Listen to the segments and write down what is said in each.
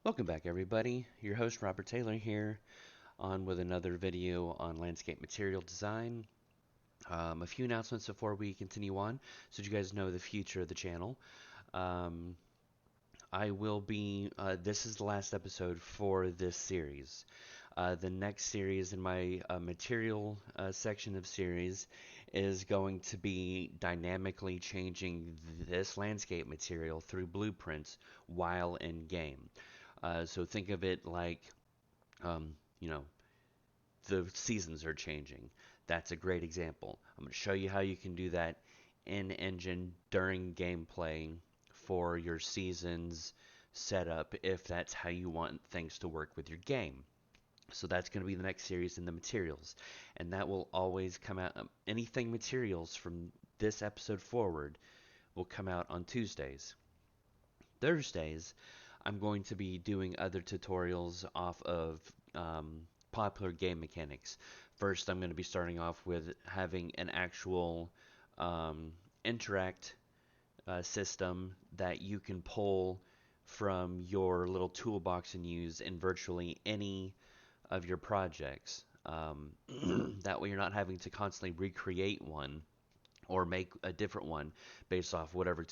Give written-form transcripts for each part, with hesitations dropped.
Welcome back, everybody. Your host, Robert Taylor, here on with another video on landscape material design. A few announcements before we continue on, so that you guys know the future of the channel. Um, I will be, this is the last episode for this series. The next series in my material section of series is going to be dynamically changing this landscape material through blueprints while in game. So think of it like, um, you know, the seasons are changing. That's a great example. I'm going to show you how you can do that in engine during gameplay for your seasons setup if that's how you want things to work with your game. So that's going to be the next series in the materials. And that will always come out. Anything materials from this episode forward will come out on Tuesdays. Thursdays, I'm going to be doing other tutorials off of popular game mechanics. First, I'm going to be starting off with having an actual um, interact system that you can pull from your little toolbox and use in virtually any of your projects. That way, you're not having to constantly recreate one or make a different one based off whatever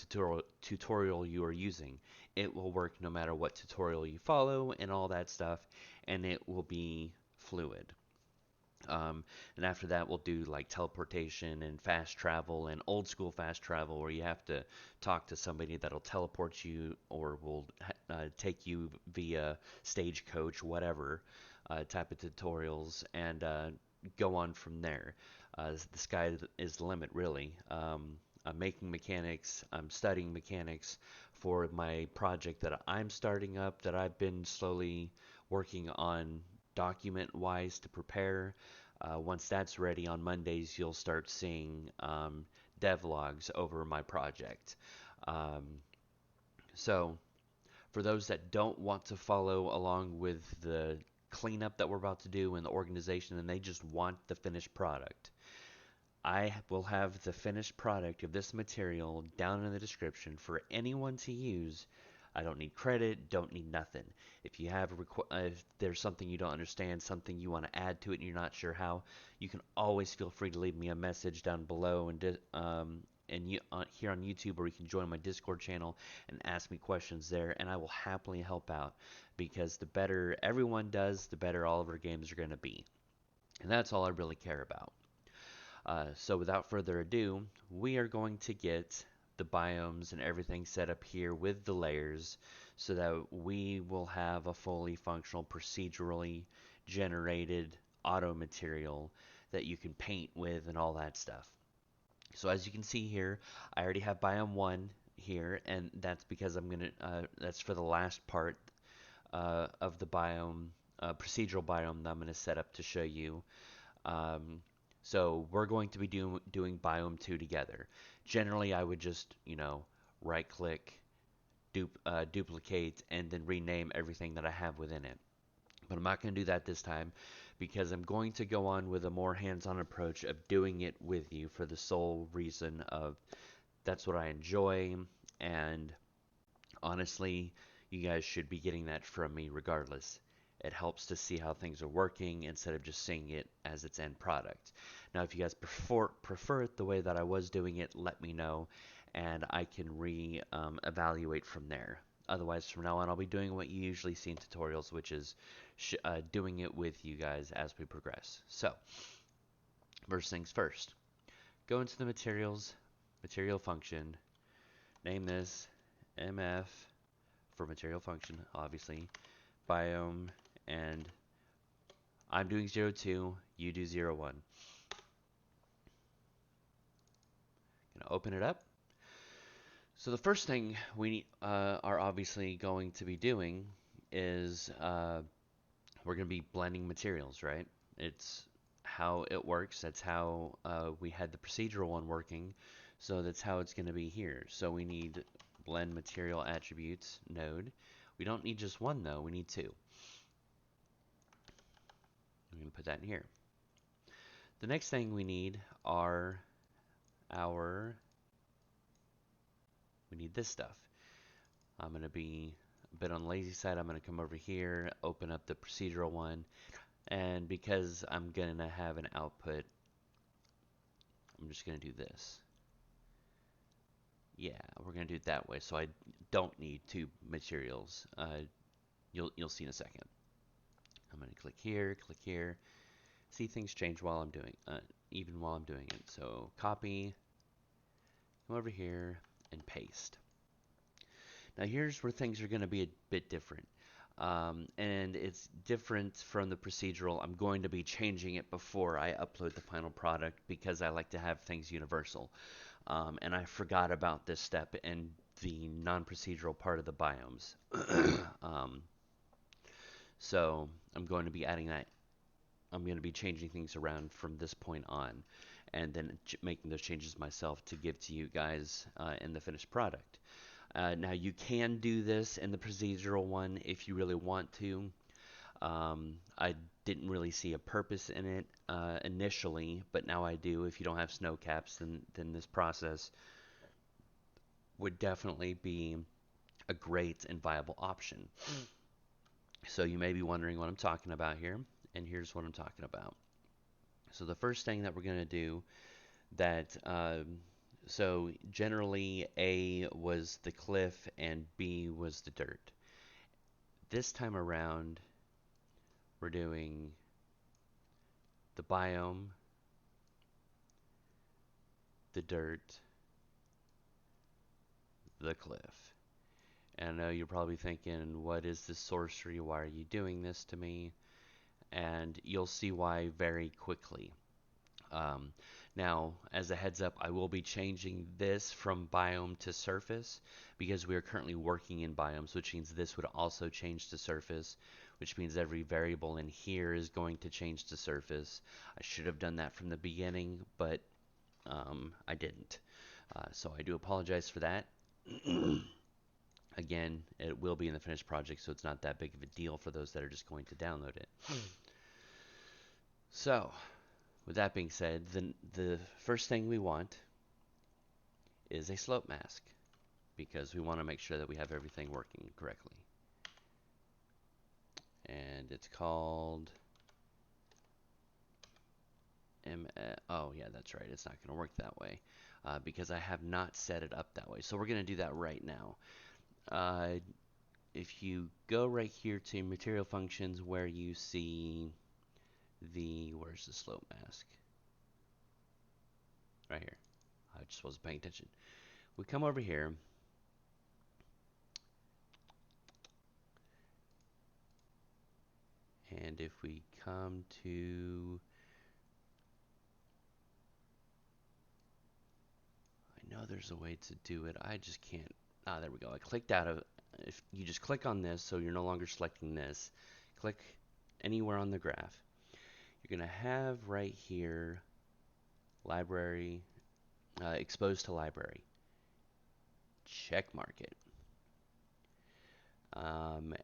tutorial you are using. It will work no matter what tutorial you follow and all that stuff, and it will be fluid. Um, and after that, we'll do like teleportation and fast travel and old school fast travel where you have to talk to somebody that'll teleport you or will take you via stagecoach, whatever type of tutorials, and go on from there. The sky is the limit, really. I'm making mechanics, I'm studying mechanics for my project that I'm starting up that I've been slowly working on document wise to prepare. Once that's ready on Mondays, you'll start seeing devlogs over my project. Um, so, for those that don't want to follow along with the cleanup that we're about to do and the organization and they just want the finished product, I will have the finished product of this material down in the description for anyone to use. I don't need credit, don't need nothing. If you have if there's something you don't understand, something you want to add to it and you're not sure how, you can always feel free to leave me a message down below and here on YouTube, or you can join my Discord channel and ask me questions there, and I will happily help out because the better everyone does, the better all of our games are going to be. And that's all I really care about. So without further ado, we are going to get the biomes and everything set up here with the layers so that we will have a fully functional procedurally generated auto material that you can paint with and all that stuff. So as you can see here, I already have biome 1 here, and that's because that's for the last part of the biome, procedural biome that I'm gonna set up to show you. Um, so we're going to be doing biome 2 together. Generally, I would just, right click, duplicate, and then rename everything that I have within it. But I'm not going to do that this time because I'm going to go on with a more hands-on approach of doing it with you for the sole reason of that's what I enjoy, and honestly, you guys should be getting that from me regardless. It helps to see how things are working instead of just seeing it as its end product. Now, if you guys prefer it the way that I was doing it, let me know, and I can evaluate from there. Otherwise, from now on, I'll be doing what you usually see in tutorials, which is doing it with you guys as we progress. So, first things first. Go into the materials, material function, name this MF for material function, obviously, biome, and I'm doing 02, you do 01. Gonna open it up. So the first thing we are obviously going to be doing is we're going to be blending materials, right? It's how it works. That's how we had the procedural one working. So that's how it's going to be here. So we need blend material attributes node. We don't need just one though, we need two. I'm going to put that in here. The next thing we need are we need this stuff. I'm going to be but on the lazy side, I'm going to come over here, open up the procedural one, and because I'm going to have an output, I'm just going to do this. Yeah, we're going to do it that way, so I don't need two materials. You'll see in a second. I'm going to click here. See, things change while I'm doing, even while I'm doing it. So copy, come over here, and paste. Now here's where things are going to be a bit different. And it's different from the procedural. I'm going to be changing it before I upload the final product because I like to have things universal. And I forgot about this step in the non-procedural part of the biomes. So I'm going to be adding that. I'm going to be changing things around from this point on, and then making those changes myself to give to you guys in the finished product. Now you can do this in the procedural one if you really want to. I didn't really see a purpose in it initially, but now I do. If you don't have snow caps, then this process would definitely be a great and viable option. So you may be wondering what I'm talking about here, and here's what I'm talking about. So the first thing that we're going to do that, so generally A was the cliff and B was the dirt. This time around, we're doing the biome, the dirt, the cliff. And I know you're probably thinking, what is this sorcery? Why are you doing this to me? And you'll see why very quickly. Now, as a heads up, I will be changing this from biome to surface because we are currently working in biomes, which means this would also change to surface, which means every variable in here is going to change to surface. I should have done that from the beginning, but I didn't. So I do apologize for that. Again, it will be in the finished project, so it's not that big of a deal for those that are just going to download it. So, with that being said, the first thing we want is a slope mask because we want to make sure that we have everything working correctly. And it's called oh yeah, that's right. It's not going to work that way because I have not set it up that way. So we're going to do that right now. If you go right here to material functions where you see where's the slope mask? Right here. I just wasn't paying attention. We come over here. And if we come to, I know there's a way to do it. I just can't. Ah, there we go. I clicked out of, if you just click on this, so you're no longer selecting this, click anywhere on the graph. You're going to have right here, library, exposed to library. Check mark it.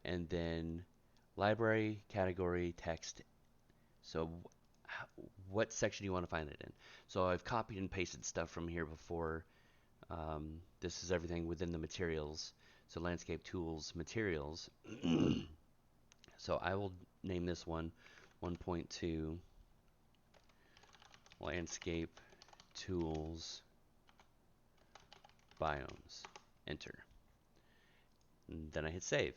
And then library, category, text. So what section do you want to find it in? So I've copied and pasted stuff from here before. This is everything within the materials. So landscape tools, materials. So I will name this one 1.2 landscape tools biomes. Enter. And then I hit save.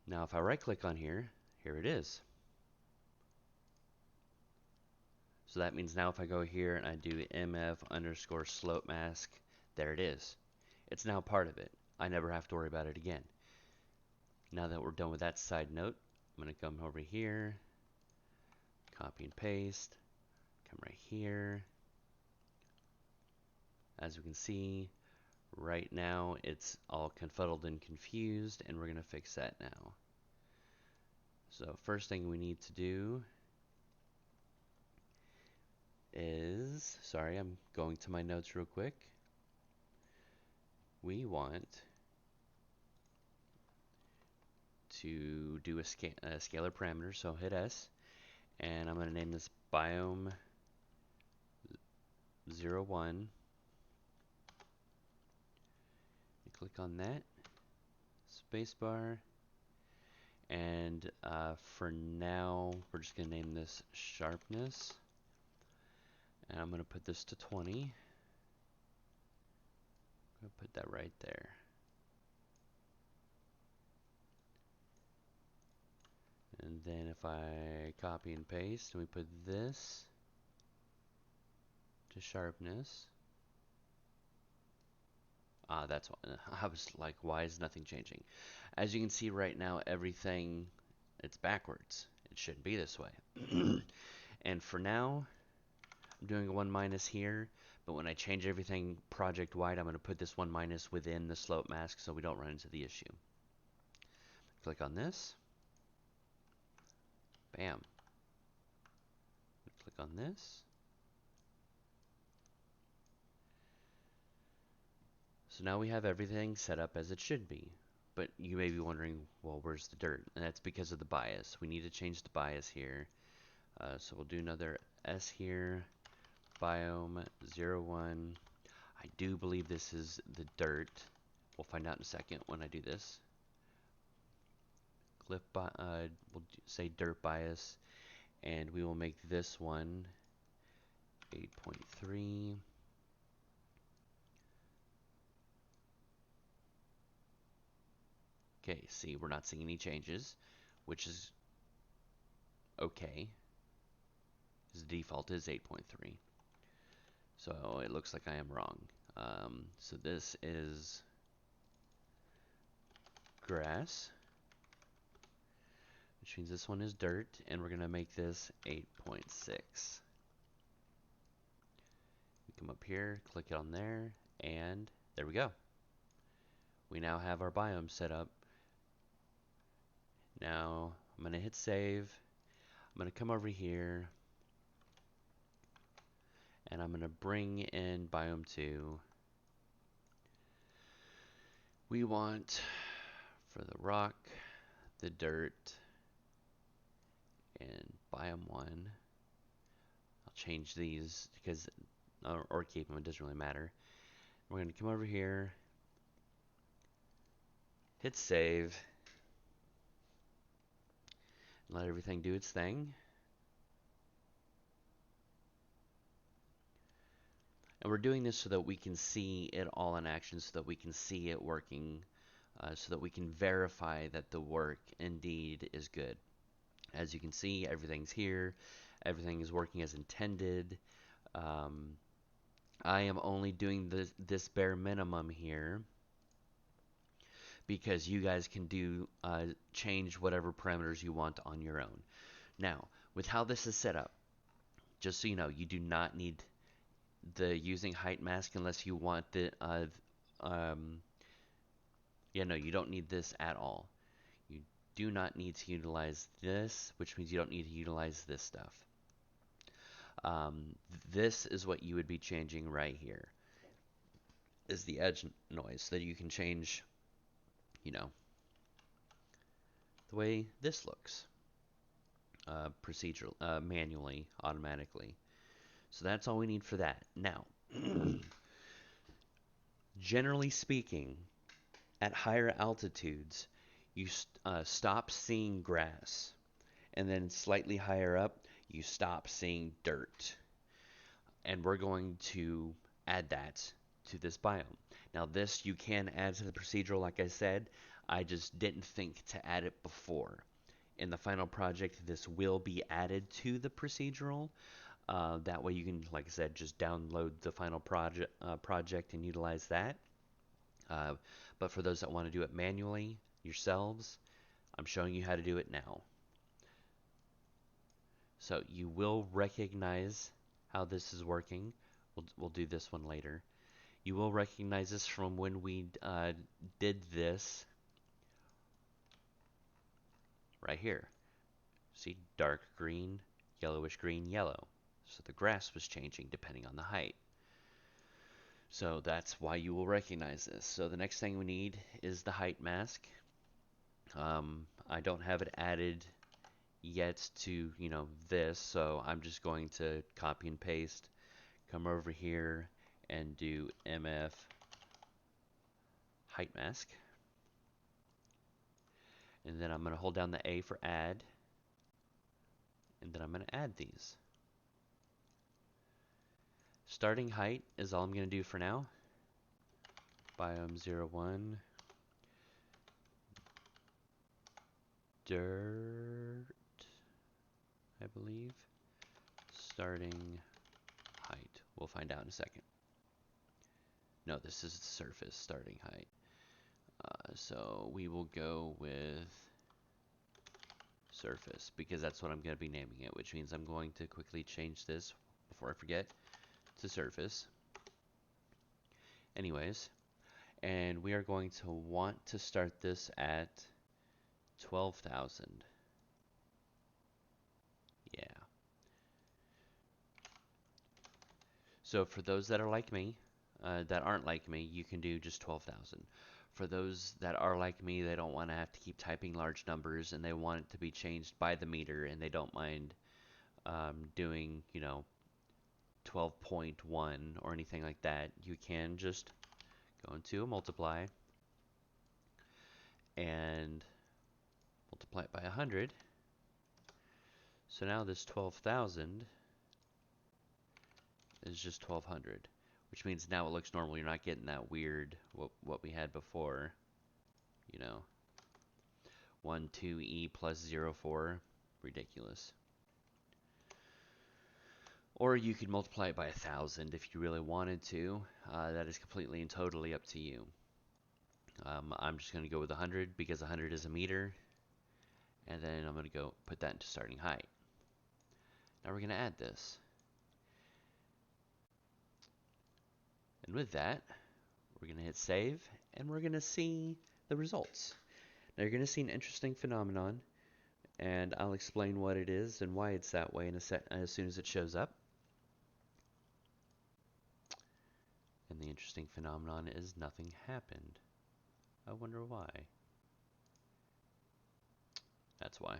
Now if I right click on here it is. So that means now if I go here and I do mf underscore slope mask, there it is. It's now part of it. I never have to worry about it again. Now that we're done with that side note, I'm going to come over here, copy and paste, come right here. As we can see, right now it's all confuddled and confused, and we're going to fix that now. So first thing we need to do is, sorry, I'm going to my notes real quick. We want to do a scalar parameter, so hit S, and I'm going to name this biome 01 click on that, spacebar, and for now we're just going to name this sharpness, and I'm going to put this to 20. I'm going to put that right there. And then if I copy and paste and we put this to sharpness, that's what I was like, why is nothing changing? As you can see right now, everything, it's backwards. It shouldn't be this way. And for now, I'm doing a 1 minus here, but when I change everything project wide, I'm going to put this 1 minus within the slope mask so we don't run into the issue. Click on this. Bam. Click on this. So now we have everything set up as it should be. But you may be wondering, well, where's the dirt? And that's because of the bias. We need to change the bias here. So we'll do another S here. Biome 01. I do believe this is the dirt. We'll find out in a second when I do this. We'll say dirt bias. And we will make this one 8.3. Okay, see, we're not seeing any changes, which is okay. The default is 8.3. So it looks like I am wrong. So this is grass, which means this one is dirt, and we're going to make this 8.6. Come up here, click it on there, and there we go. We now have our biome set up. Now I'm going to hit save. I'm going to come over here, and I'm going to bring in biome 2. We want, for the rock, the dirt, and biome 1. I'll change these because, or keep them, it doesn't really matter. We're going to come over here, hit save, and let everything do its thing. And we're doing this so that we can see it all in action, so that we can see it working, so that we can verify that the work indeed is good. As you can see, everything's here. Everything is working as intended. I am only doing this bare minimum here because you guys can do change whatever parameters you want on your own. Now, with how this is set up, just so you know, you do not need the using height mask unless you want the no, you don't need this at all. You do not need to utilize this, which means you don't need to utilize this stuff. This is what you would be changing right here, is the edge noise, so that you can change, you know, the way this looks procedural, manually, automatically. So that's all we need for that. Now, generally speaking, at higher altitudes, you stop seeing grass. And then slightly higher up, you stop seeing dirt. And we're going to add that to this biome. Now this you can add to the procedural, like I said. I just didn't think to add it before. In the final project, this will be added to the procedural. That way you can, like I said, just download the final project and utilize that. But for those that want to do it manually yourselves, I'm showing you how to do it now. So you will recognize how this is working. We'll do this one later. You will recognize this from when we did this right here. See, dark green, yellowish green, yellow. So the grass was changing depending on the height. So that's why you will recognize this. So the next thing we need is the height mask. I don't have it added yet to, you know, this, so I'm just going to copy and paste, come over here and do MF height mask. And then I'm going to hold down the A for add. And then I'm going to add these. Starting height is all I'm going to do for now. Biome 01. Dirt, I believe. Starting height. We'll find out in a second. No, this is the surface starting height. So we will go with surface because that's what I'm going to be naming it, which means I'm going to quickly change this before I forget to surface. Anyways, and we are going to want to start this at 12,000. Yeah. So for those that are like me, that aren't like me, you can do just 12,000. For those that are like me, they don't want to have to keep typing large numbers and they want it to be changed by the meter and they don't mind doing, 12.1 or anything like that. You can just go into a multiply and multiply it by 100. So now this 12,000 is just 1,200, which means now it looks normal. You're not getting that weird, what we had before, 12e plus 0.4, ridiculous. Or you could multiply it by 1,000 if you really wanted to. That is completely and totally up to you. I'm just going to go with 100 because 100 is a meter. And then I'm going to go put that into starting height. Now we're going to add this. And with that, we're going to hit save, and we're going to see the results. Now you're going to see an interesting phenomenon, and I'll explain what it is and why it's that way in as soon as it shows up. And the interesting phenomenon is nothing happened. I wonder why. That's why.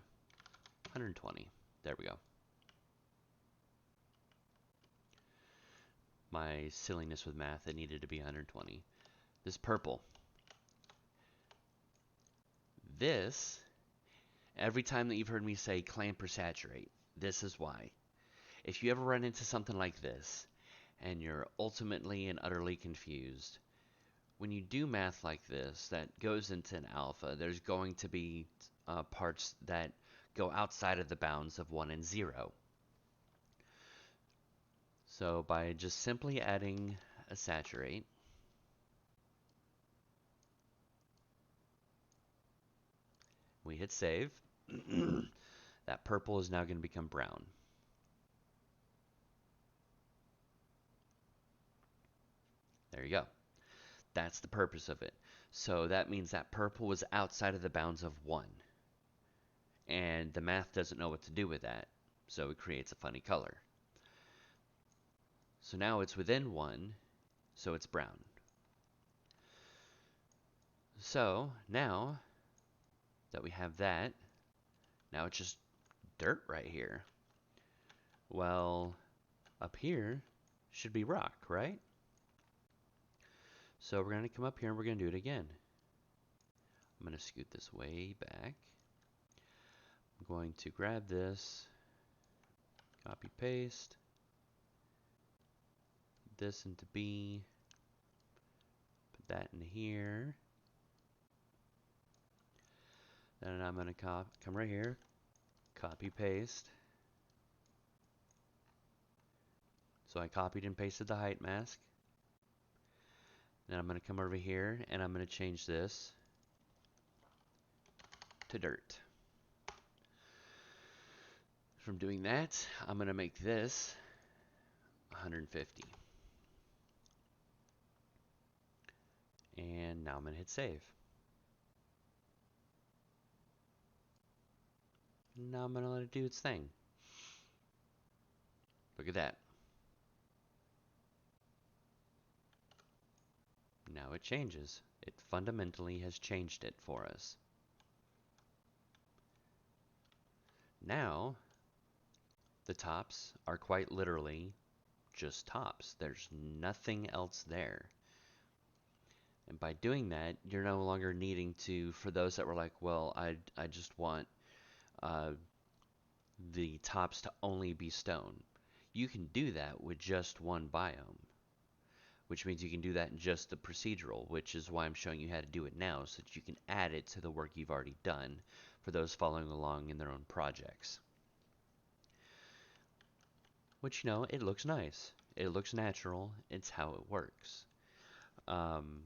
120. There we go. My silliness with math, it needed to be 120. This purple. This, every time that you've heard me say clamp or saturate, this is why. If you ever run into something like this, and you're ultimately and utterly confused, when you do math like this that goes into an alpha, there's going to be parts that go outside of the bounds of 1 and 0. So by just simply adding a saturate, we hit save, that purple is now going to become brown. There you go. That's the purpose of it. So that means that purple was outside of the bounds of 1. And the math doesn't know what to do with that. So it creates a funny color. So now it's within 1, so it's brown. So now that we have that, now it's just dirt right here. Well, up here should be rock, right? So we're going to come up here and we're going to do it again. I'm going to scoot this way back. I'm going to grab this, copy paste, this into B, put that in here. Then I'm going to come right here, copy paste. So I copied and pasted the height mask. Then I'm going to come over here and I'm going to change this to dirt. From doing that, I'm going to make this 150. And now I'm going to hit save. Now I'm going to let it do its thing. Look at that. Now it changes. It fundamentally has changed it for us. Now, the tops are quite literally just tops. There's nothing else there. And by doing that, you're no longer needing to, for those that were like, well, I just want uh, the tops to only be stone. You can do that with just one biome, which means you can do that in just the procedural, which is why I'm showing you how to do it now, so that you can add it to the work you've already done for those following along in their own projects. Which, you know, it looks nice. It looks natural. It's how it works. Um,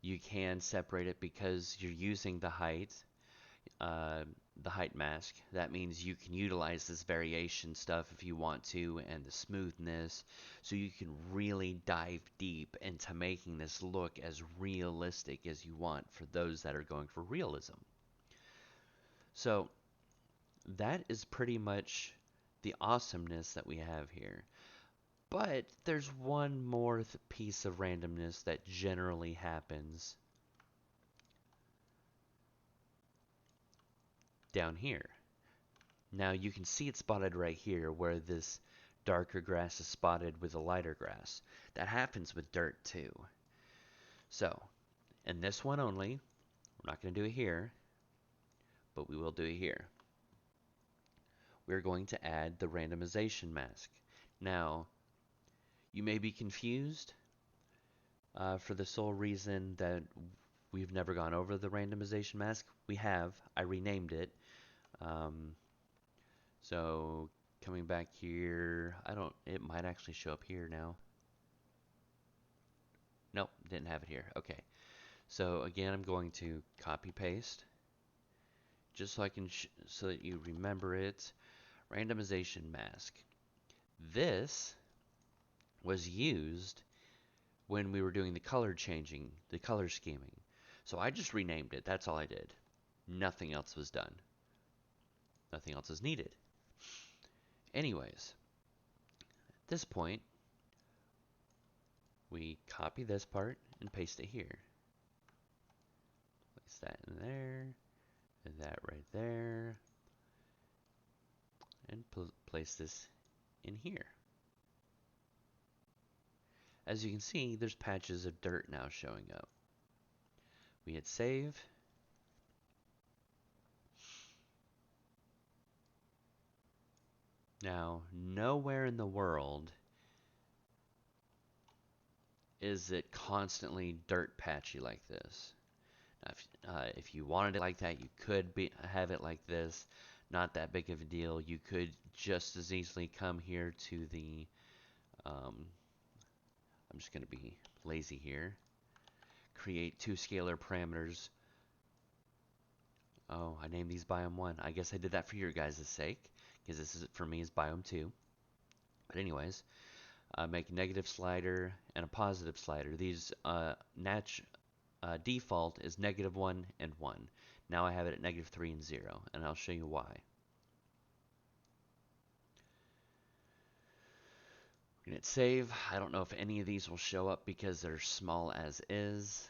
you can separate it because you're using uh, the height mask. That means you can utilize this variation stuff if you want to, and the smoothness, so you can really dive deep into making this look as realistic as you want for those that are going for realism. So that is pretty much the awesomeness that we have here. But there's one more piece of randomness that generally happens down here. Now you can see it spotted right here where this darker grass is spotted with the lighter grass. That happens with dirt too. So, in this one only, we're not going to do it here, but we will do it here. We're going to add the randomization mask. Now, you may be confused for the sole reason that we've never gone over the randomization mask. We have. I renamed it. So coming back here, it might actually show up here now. Nope, didn't have it here. Okay. So again, I'm going to copy paste just so I can, so that you remember it. Randomization mask. This was used when we were doing the color changing, the color scheming. So I just renamed it. That's all I did. Nothing else was done. Nothing else is needed. Anyways, at this point, we copy this part and paste it here. Place that in there, and that right there, and place this in here. As you can see, there's patches of dirt now showing up. We hit save. Now, nowhere in the world is it constantly dirt patchy like this. Now, if you wanted it like that, you could have it like this. Not that big of a deal. You could just as easily come here to the, I'm just going to be lazy here. Create two scalar parameters. Oh, I named these biome 1. I guess I did that for your guys' sake, because this is, for me, is biome 2. But anyways, make a negative slider and a positive slider. These default is -1 and 1. Now I have it at -3 and 0, and I'll show you why. We're going to hit save. I don't know if any of these will show up because they're small as is,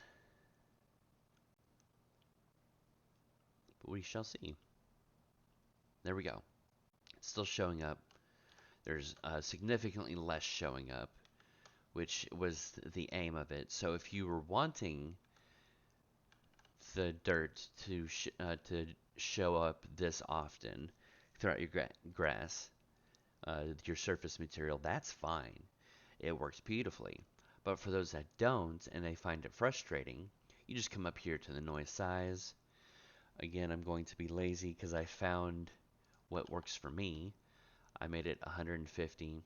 but we shall see. There we go. It's still showing up. There's significantly less showing up, which was the aim of it. So if you were wanting the dirt to show up this often throughout your grass, your surface material, that's fine. It works beautifully. But for those that don't and they find it frustrating, you just come up here to the noise size. Again, I'm going to be lazy because I found what works for me. I made it 150.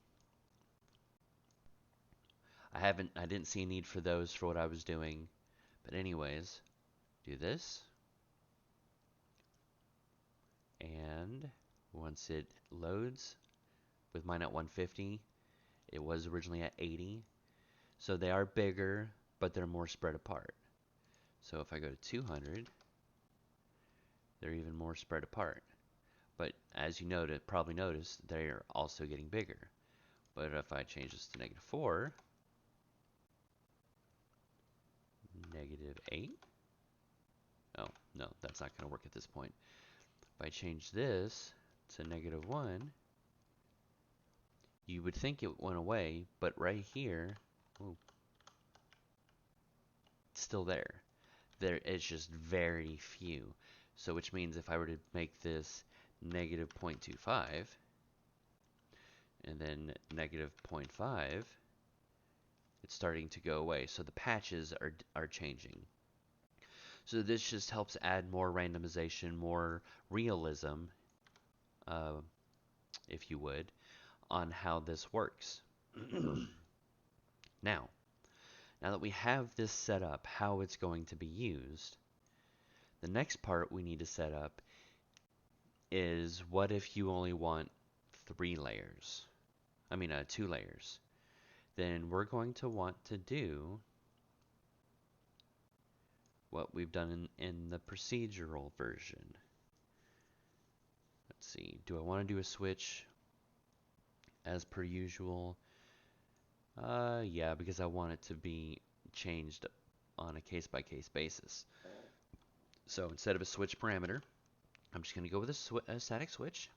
I didn't see a need for those for what I was doing. But anyways, do this. And once it loads, with mine at 150, it was originally at 80. So they are bigger, but they're more spread apart. So if I go to 200, they're even more spread apart. But as you probably noticed, they are also getting bigger. But if I change this to -4, -8, oh, no, that's not going to work at this point. If I change this to -1, you would think it went away, but right here, ooh, it's still there. There is just very few. So which means if I were to make this negative 0.25 and then negative 0.5, it's starting to go away. So the patches are changing. So this just helps add more randomization, more realism, uh, if you would, on how this works. Now that we have this set up, how it's going to be used, the next part we need to set up is what if you only want 3 layers? I mean, 2 layers. Then we're going to want to do what we've done in the procedural version. Let's see, do I want to do a switch as per usual? Yeah, because I want it to be changed on a case-by-case basis. So instead of a switch parameter, I'm just going to go with a static switch.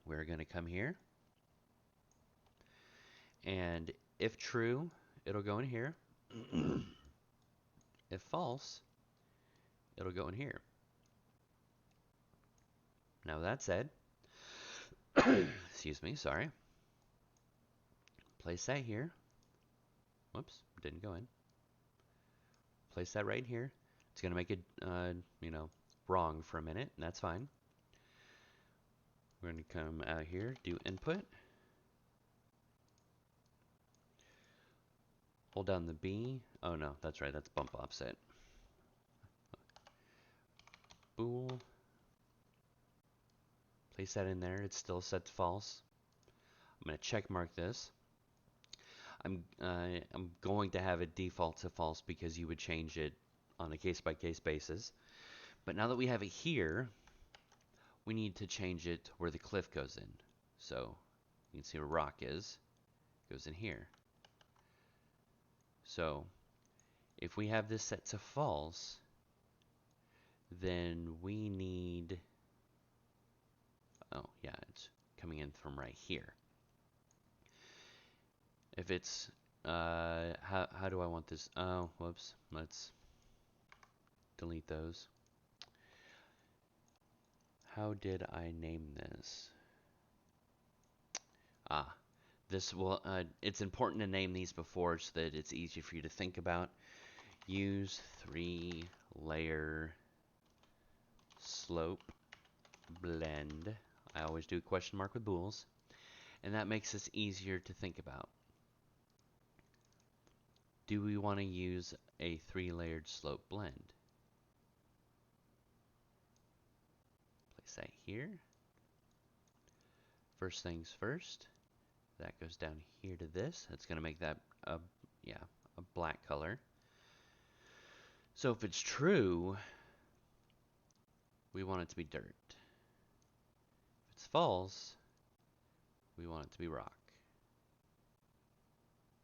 We're going to come here, and if true, it'll go in here. If false, it'll go in here. Now that said, excuse me, sorry. Place that here. Whoops, didn't go in. Place that right here. It's going to make it, wrong for a minute, and that's fine. We're going to come out here, do input. Hold down the B. Oh no, that's right, that's bump offset. Bool. Place that in there. It's still set to false. I'm going to check mark this. I'm going to have it default to false because you would change it on a case-by-case basis. But now that we have it here, we need to change it where the cliff goes in. So you can see where rock is. It goes in here. So if we have this set to false, then we need, oh yeah, it's coming in from right here. If it's, how do I want this? Oh, whoops, let's delete those. How did I name this? This will, it's important to name these before so that it's easy for you to think about. Use 3-layer slope blend. I always do a question mark with bools, and that makes this easier to think about. Do we want to use a 3-layered slope blend? Place that here. First things first, that goes down here to this. That's going to make that a black color. So if it's true, we want it to be dirt. If it's false, we want it to be rock.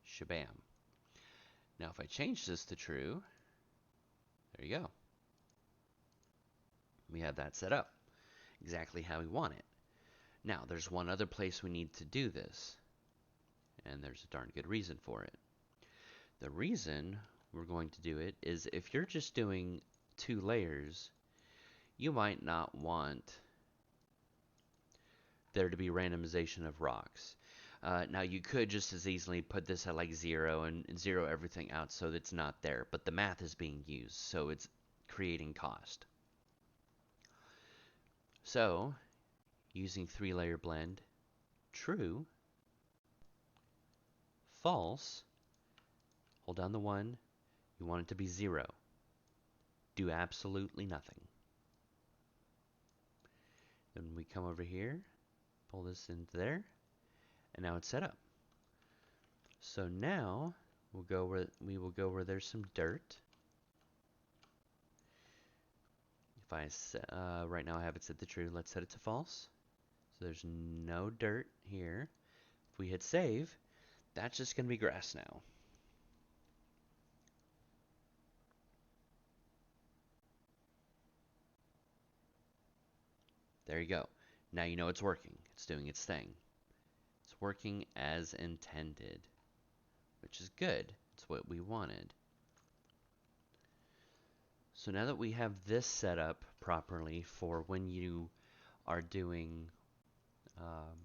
Shabam. Now if I change this to true, there you go. We have that set up exactly how we want it. Now there's one other place we need to do this, and there's a darn good reason for it. The reason we're going to do it is if you're just doing 2 layers, you might not want there to be randomization of rocks. Now you could just as easily put this at like 0 and 0 everything out so that it's not there, but the math is being used, so it's creating cost. So, using 3-layer blend, true, false, hold down the 1, you want it to be 0. Do absolutely nothing. Then we come over here, pull this into there, and now it's set up. So now we will go where there's some dirt. If I set, right now I have it set to true, let's set it to false. So there's no dirt here. If we hit save, that's just going to be grass now. There you go. Now you know it's working. It's doing its thing. It's working as intended, which is good. It's what we wanted. So now that we have this set up properly for when you are doing um,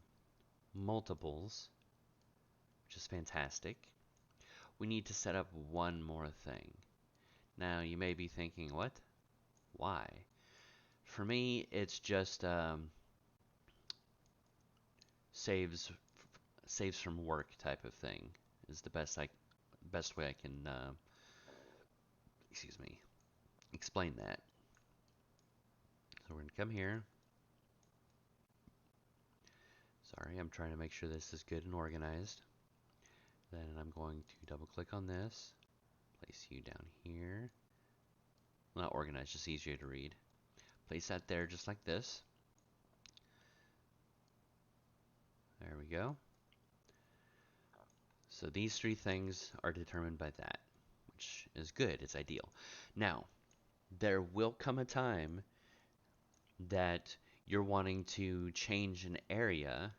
multiples, which is fantastic, we need to set up one more thing. Now you may be thinking, what? Why? For me, it's just saves from work type of thing is the best way I can excuse me, explain that. So we're gonna come here. Sorry, I'm trying to make sure this is good and organized. Then I'm going to double click on this, place you down here. Not organized, just easier to read. Place that there just like this. There we go. So these three things are determined by that, which is good, it's ideal. Now, there will come a time that you're wanting to change an area,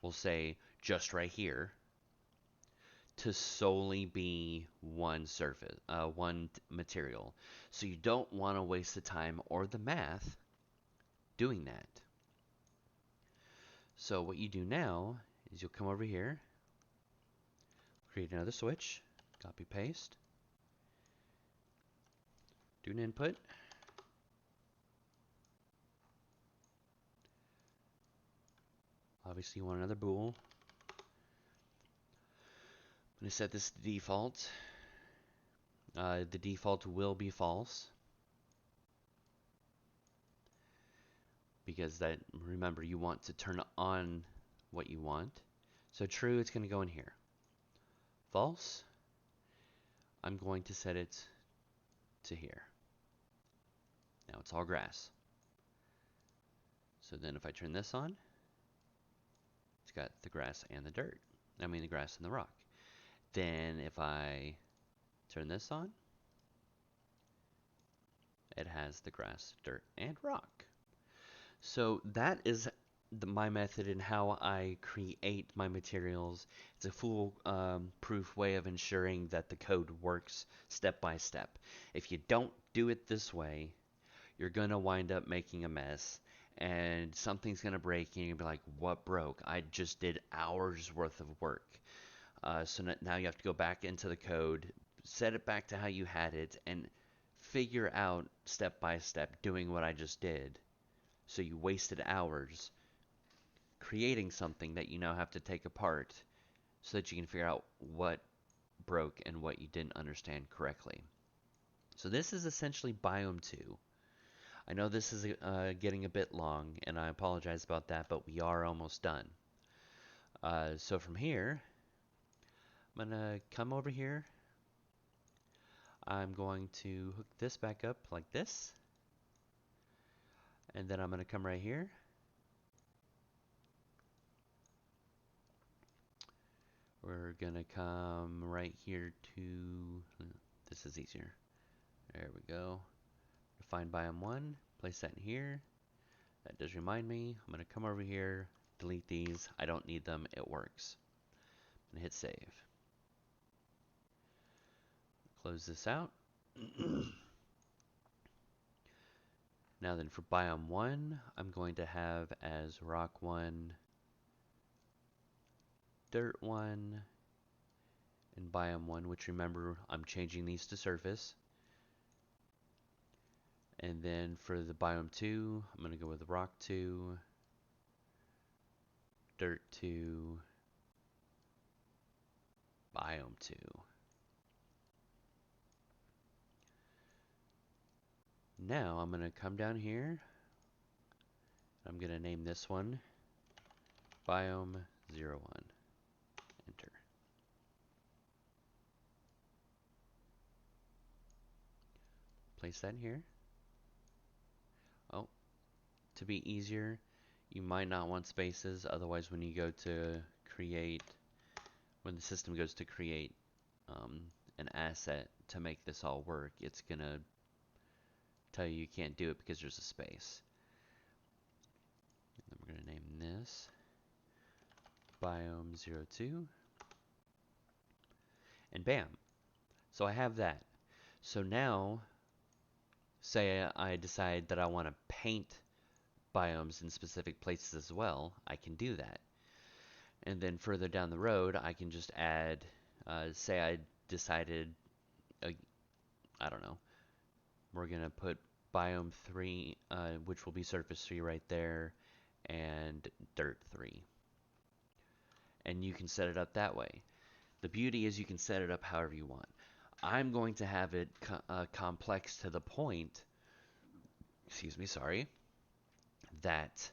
we'll say just right here, to solely be one surface, one material. So you don't want to waste the time or the math doing that. So what you do now is you'll come over here, create another switch, copy paste, do an input. Obviously you want another bool. I'm going to set this to default. The default will be false, because that, remember, you want to turn on what you want. So true, it's going to go in here. False, I'm going to set it to here. Now it's all grass. So then if I turn this on, it's got the grass and the dirt. I mean the grass and the rock. Then if I turn this on, it has the grass, dirt, and rock. So that is my method in how I create my materials. It's a foolproof way of ensuring that the code works step by step. If you don't do it this way, you're going to wind up making a mess, and something's going to break, and you're going to be like, what broke? I just did hours worth of work. So now you have to go back into the code, set it back to how you had it, and figure out step by step doing what I just did. So you wasted hours creating something that you now have to take apart so that you can figure out what broke and what you didn't understand correctly. So this is essentially Biome 2. I know this is getting a bit long, and I apologize about that, but we are almost done. So from here, I'm going to come over here. I'm going to hook this back up like this. And then I'm going to come right here. We're going to come right here to, this is easier. There we go. Define biome 1, place that in here. That does remind me, I'm going to come over here, delete these. I don't need them, it works. And hit save. Close this out. Now then, for biome 1, I'm going to have as rock 1, dirt 1, and biome 1, which remember, I'm changing these to surface. And then for the biome 2, I'm going to go with rock 2, dirt 2, biome 2. Now I'm going to come down here. I'm going to name this one Biome 01. Enter. Place that in here. Oh, to be easier, you might not want spaces. Otherwise, when you go to create, when the system goes to create an asset to make this all work, it's going to tell you can't do it because there's a space. And then we're going to name this Biome 02. And bam. So I have that. So now say I decide that I want to paint biomes in specific places as well, I can do that. And then further down the road, I can just add, say I decided, I don't know, we're going to put biome 3, which will be surface 3 right there, and dirt 3. And you can set it up that way. The beauty is you can set it up however you want. I'm going to have it complex to the point, excuse me, sorry, that,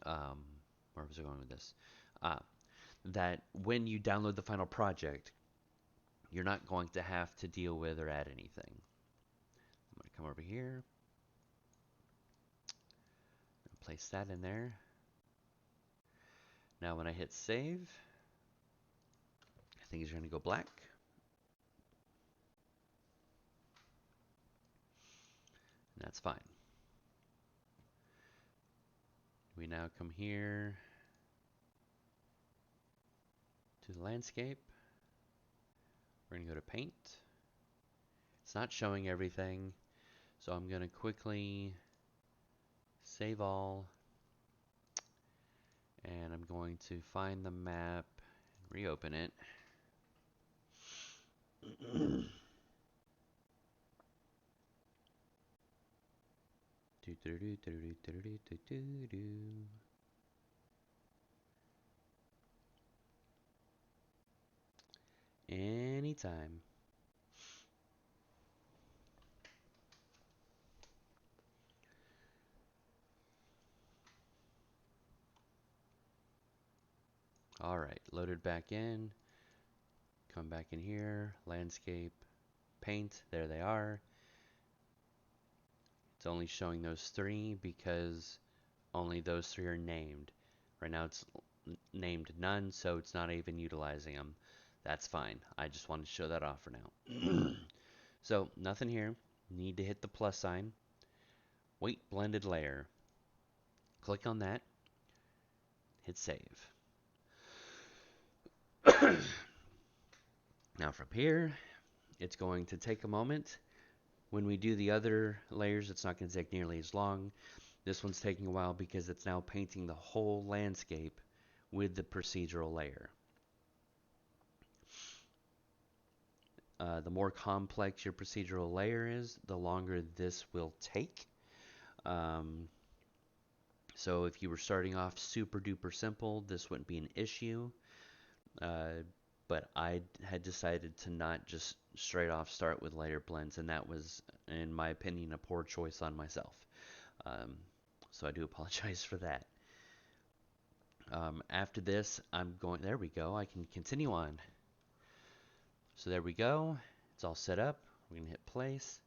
um, where was I going with this? That when you download the final project, you're not going to have to deal with or add anything. I'm going to come over here, place that in there. Now when I hit save, things are going to go black. And that's fine. We now come here to the landscape. We're going to go to paint. It's not showing everything, so I'm going to quickly save all. And I'm going to find the map, reopen it. Anytime. All right, loaded back in. Come back in here, landscape, paint, there they are. It's only showing those 3 because only those 3 are named. Right now it's named none, so it's not even utilizing them. That's fine. I just wanted to show that off for now. So, nothing here. Need to hit the plus sign. Weight blended layer. Click on that. Hit save. Now from here, it's going to take a moment. When we do the other layers, it's not going to take nearly as long. This one's taking a while because it's now painting the whole landscape with the procedural layer. The more complex your procedural layer is, the longer this will take. So if you were starting off super duper simple, this wouldn't be an issue. But I had decided to not just straight off start with layer blends, and that was, in my opinion, a poor choice on myself. So I do apologize for that. After this, there we go, I can continue on. So there we go, it's all set up. We're going to hit place.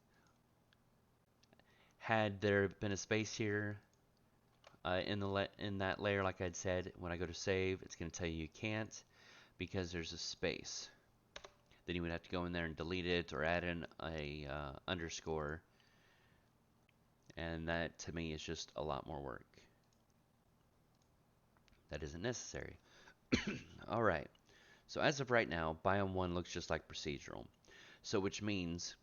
Had there been a space here in that layer, like I'd said, when I go to save, it's going to tell you can't because there's a space. Then you would have to go in there and delete it or add in a underscore, and that to me is just a lot more work. That isn't necessary. Alright, so as of right now, Biome 1 looks just like Procedural. So which means,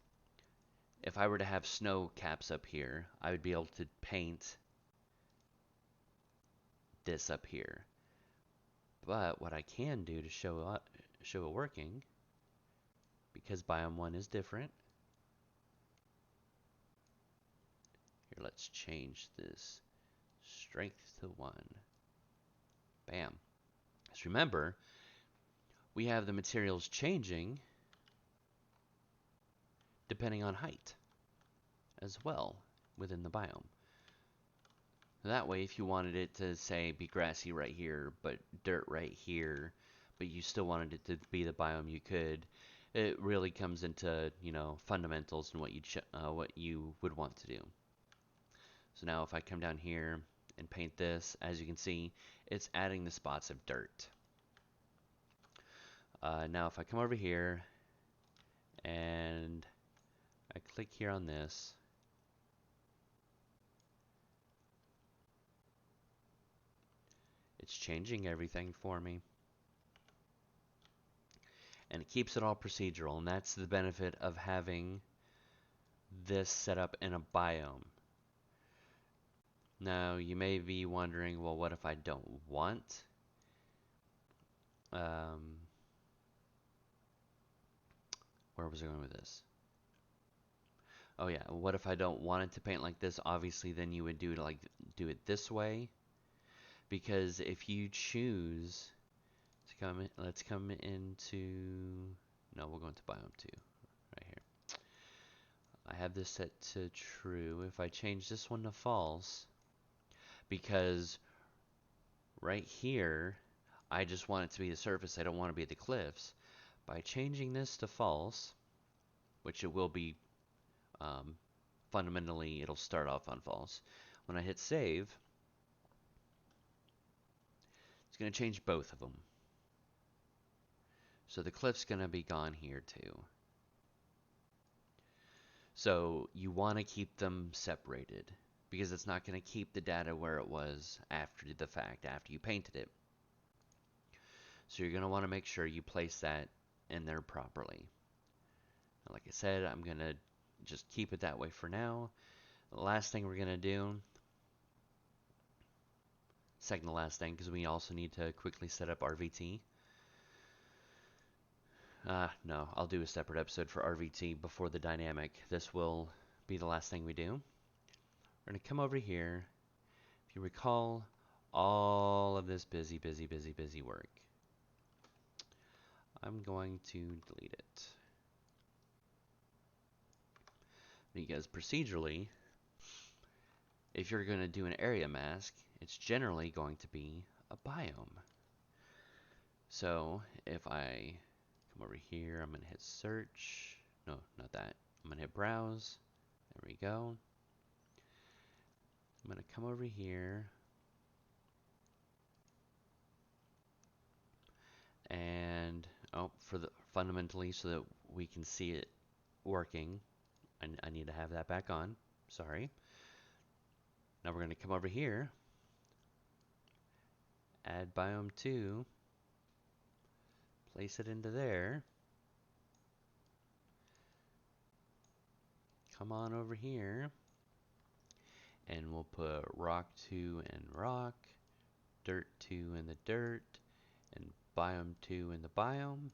if I were to have snow caps up here, I would be able to paint this up here. But what I can do to show it working, because Biome 1 is different, here, let's change this strength to 1. Bam. Just remember, we have the materials changing depending on height as well within the biome. That way, if you wanted it to, say, be grassy right here, but dirt right here, but you still wanted it to be the biome, you could. It really comes into, fundamentals and what you would want to do. So now if I come down here and paint this, as you can see, it's adding the spots of dirt. Now if I come over here and I click here on this, it's changing everything for me. And it keeps it all procedural, and that's the benefit of having this setup in a biome. Now, you may be wondering, well, what if I don't want? Where was I going with this? Oh yeah, what if I don't want it to paint like this? Obviously, then you would do it this way. Because if you choose to come in, let's come into, no, we'll go into biome 2, right here. I have this set to true. If I change this one to false, because right here, I just want it to be the surface, I don't want to be the cliffs. By changing this to false, which it will be, fundamentally, it'll start off on false. When I hit save, it's going to change both of them. So the cliff's going to be gone here too. So you want to keep them separated because it's not going to keep the data where it was after the fact, after you painted it. So you're going to want to make sure you place that in there properly. Like I said, I'm going to just keep it that way for now. The last thing we're going to do, second to last thing, because we also need to quickly set up RVT. No, I'll do a separate episode for RVT before the dynamic. This will be the last thing we do. We're going to come over here. If you recall, all of this busy work, I'm going to delete it. Because procedurally, if you're going to do an area mask, it's generally going to be a biome. So if I come over here, I'm going to hit search. No, not that. I'm going to hit browse. There we go. I'm going to come over here. And, fundamentally, so that we can see it working, I need to have that back on. Sorry. Now we're going to come over here, add biome 2, place it into there. Come on over here, and we'll put rock 2 in rock, dirt 2 in the dirt, and biome 2 in the biome.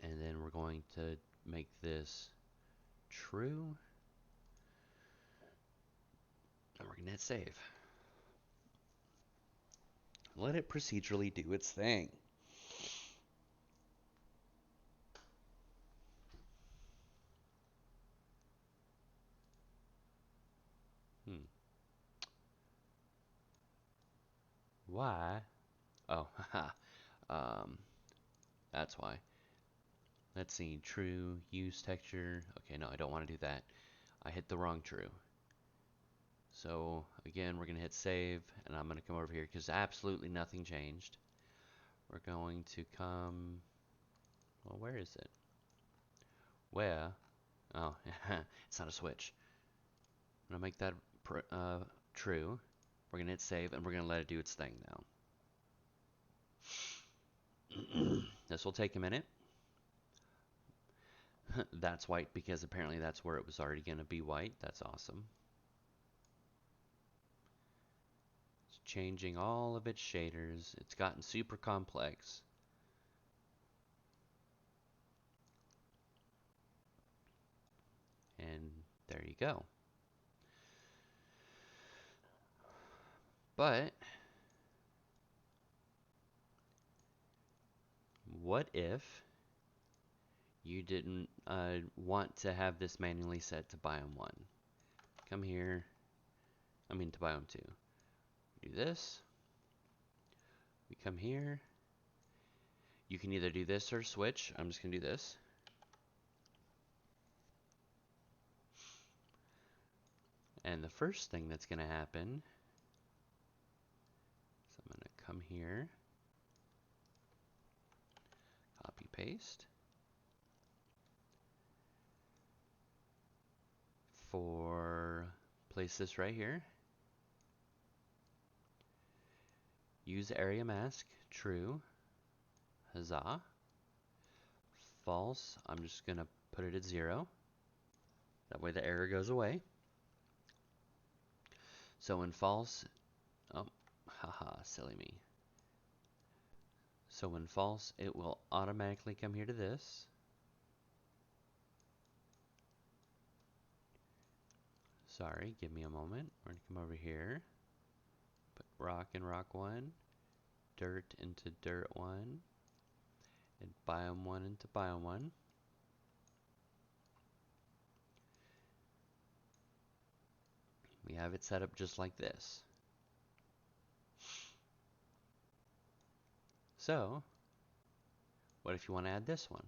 And then we're going to make this true. And we're going to hit save. Let it procedurally do its thing. Why? Oh, haha. That's why. Let's see, true, use texture. Okay, no, I don't want to do that. I hit the wrong true. So, again, we're going to hit save, and I'm going to come over here because absolutely nothing changed. We're going to come, well, where is it? Where? Oh, it's not a switch. I'm going to make that true. We're going to hit save, and we're going to let it do its thing now. This will take a minute. That's white because apparently that's where it was already going to be white. That's awesome. It's changing all of its shaders. It's gotten super complex. And there you go. But what if you didn't want to have this manually set to biome 1? Come here. To biome 2. Do this. We come here. You can either do this or switch. I'm just going to do this. And the first thing that's going to happen is I'm going to come here. Copy paste. Place this right here. Use area mask, true. Huzzah. false, I'm just going to put it at 0. That way the error goes away. So when false, oh, haha, silly me. So when false, it will automatically come here to this. Sorry, give me a moment. We're going to come over here. Put rock in rock 1, dirt into dirt 1, and biome 1 into biome 1. We have it set up just like this. So, what if you want to add this one?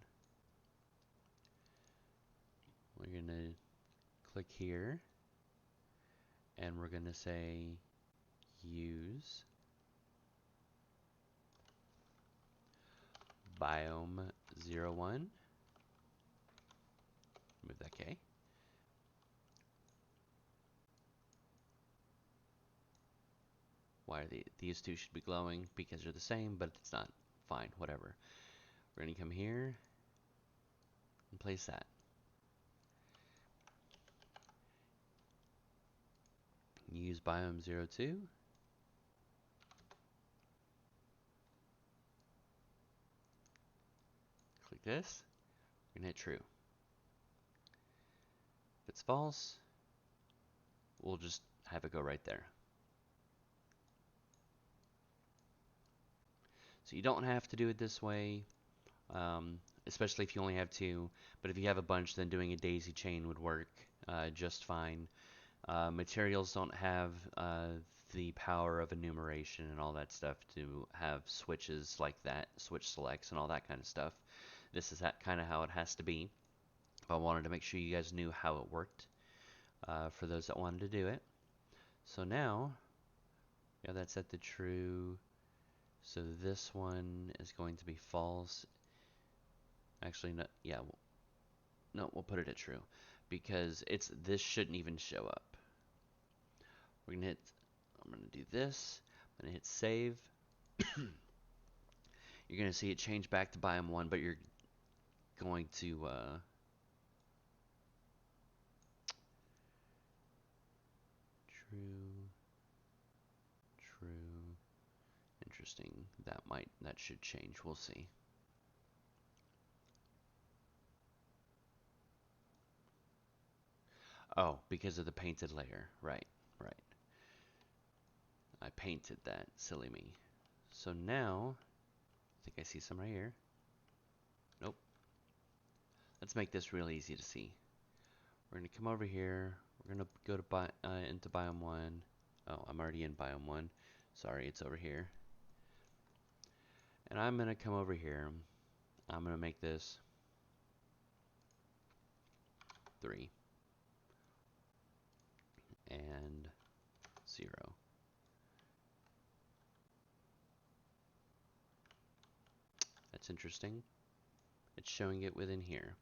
We're going to click here, and we're going to say use biome 01. Move that K. Why are these two should be glowing? Because they're the same, but it's not. Fine, whatever. We're going to come here and place that. Use biome 02. Click this. We're going to hit true. If it's false, we'll just have it go right there. So you don't have to do it this way, especially if you only have 2. But if you have a bunch, then doing a daisy chain would work just fine. Materials don't have the power of enumeration and all that stuff to have switches like that, switch selects and all that kind of stuff. This is kind of how it has to be. I wanted to make sure you guys knew how it worked for those that wanted to do it. So now, yeah, that's set to true. So this one is going to be false. Actually, no, yeah, no, we'll put it at true because this shouldn't even show up. I'm gonna do this. I'm gonna hit save. You're gonna see it change back to biome 1, but you're going to true, true. Interesting. That should change. We'll see. Oh, because of the painted layer. Right, right. I painted that. Silly me. So now, I think I see some right here. Nope. Let's make this real easy to see. We're going to come over here. We're going to go to into biome 1. Oh, I'm already in biome 1. Sorry, it's over here. And I'm going to come over here. I'm going to make this 3 and 0. That's interesting. It's showing it within here.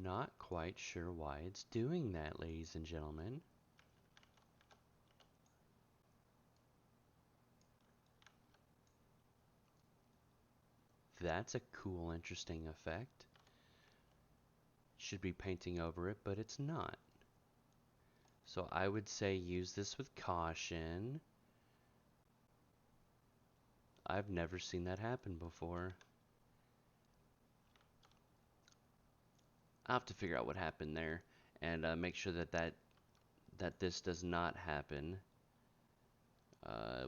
Not quite sure why it's doing that, ladies and gentlemen. That's a cool, interesting effect. Should be painting over it, but it's not. So I would say use this with caution. I've never seen that happen before. I'll have to figure out what happened there and make sure that this does not happen.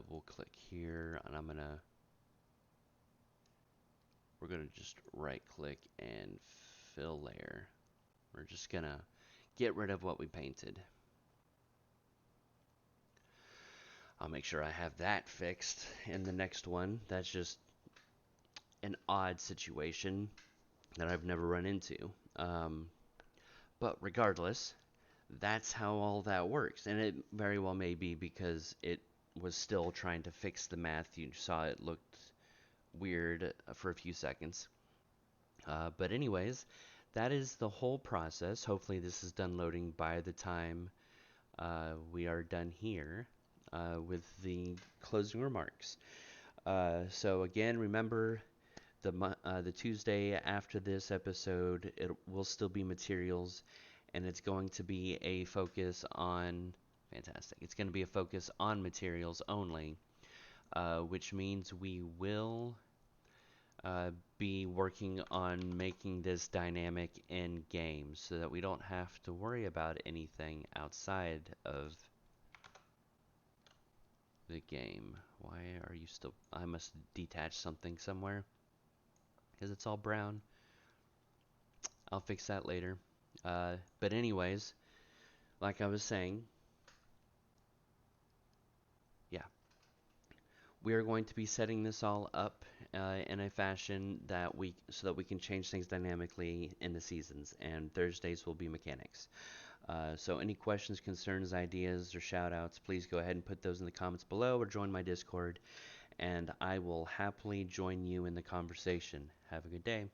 We'll click here, and we're gonna just right click and fill layer. We're just gonna get rid of what we painted. I'll make sure I have that fixed in the next one. That's just an odd situation that I've never run into. But regardless, that's how all that works. And it very well may be because it was still trying to fix the math. You saw it looked weird for a few seconds. But anyways, that is the whole process. Hopefully this is done loading by the time we are done here with the closing remarks. So again, remember The Tuesday after this episode, it will still be materials, and it's going to be a focus on fantastic. It's going to be a focus on materials only, which means we will uh, be working on making this dynamic in game so that we don't have to worry about anything outside of the game. Why are you still? I must detach something somewhere because it's all brown. I'll fix that later. But anyways, like I was saying, yeah, we are going to be setting this all up in a fashion that so that we can change things dynamically in the seasons. And Thursdays will be mechanics. So any questions, concerns, ideas, or shout outs, please go ahead and put those in the comments below or join my Discord, and I will happily join you in the conversation. Have a good day.